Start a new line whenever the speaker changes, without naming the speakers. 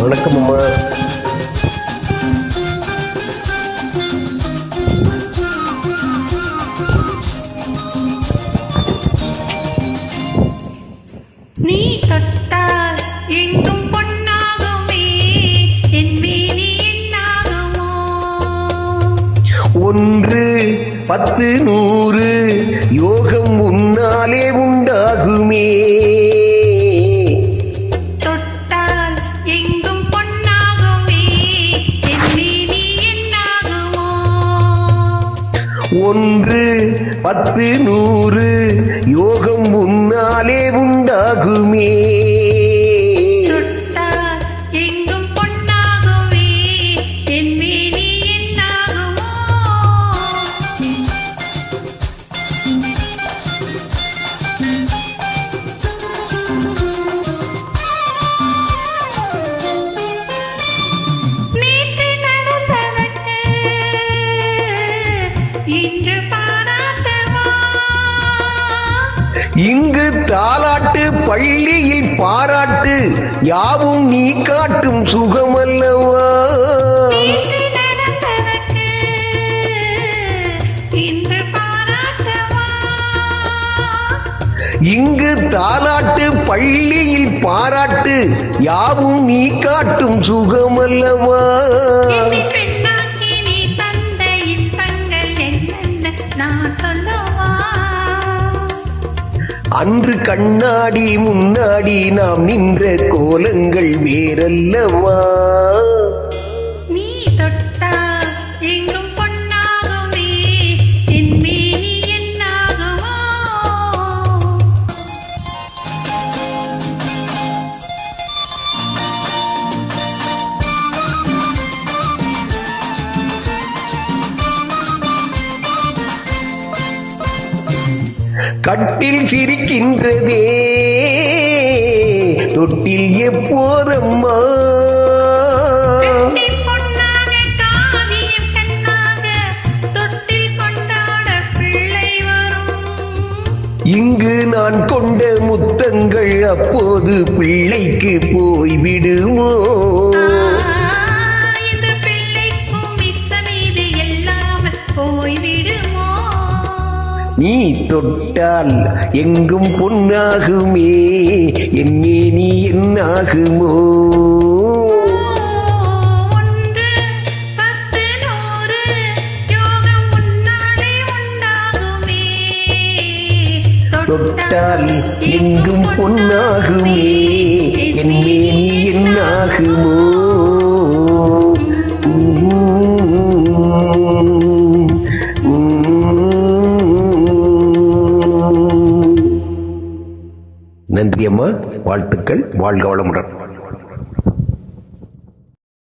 வணக்கம் அம்மா.
நீ தொட்டால் எங்கும் பொன்னாகுமே, என் மேனி என்னாகுமோ?
1 10 100 யோகம் உன்னாலே உண்டாகுமே.
தொட்டால் எங்கும் பொன்னாகுமே, என் மேனி என்னாகுமோ?
1 10 100 யோகம் உன்னாலே உண்டாகுமே.
தொட்டால் எங்கும் பொன்னாகுமே, என் மேனி என்னாகுமோ? நேற்று நடந்ததற்கு இன்று பாராட்டவா?
இங்கு தாலாட்டு பள்ளியில் பாராட்டு யாவும் நீ காட்டும் சுகமல்லவா.
நேற்று நடந்ததற்கு இன்று பாராட்டவா?
இங்கு தாலாட்டு பள்ளியில் பாராட்டு யாவும் நீ காட்டும் சுகமல்லவா.
என்னை பெண்ணாக்கி நீ தந்த இன்பங்கள் என்னென்ன நான் சொல்லவா?
அன்று கண்ணாடி முன்னாடி நாம் நின்ற கோலங்கள் வேறல்லவா.
நீ தொட்டால் எங்கும் பொன்னாகுமே, என் மேனி என்னாகுமோ?
கட்டில் சிரிக்கின்றதே தொட்டில் எப்போதம்மா.
கட்டி பொன்னாக காவியம் கண்ணாக தொட்டில் கொண்டாட பிள்ளை வரும்.
இங்கு நான் கொண்ட முத்தங்கள் அப்போது பிள்ளைக்கு போய்விடுமோ.
இந்த பிள்ளைக்கும் மிச்சம் இது எல்லாமல் போய்விடுமோ?
நீ தொட்டால் எங்கும் பொன்னாகுமே, என்னே நீ என்னாகுமோ.
1 10 100 யோகம் உன்னாலே உண்டாகுமே.
தொட்டால் எங்கும் பொன்னாகுமே, என்னே நீ என்னாகுமோ. நன்றி அம்மா. வாழ்த்துக்கள். வாழ்க வளமுடன்.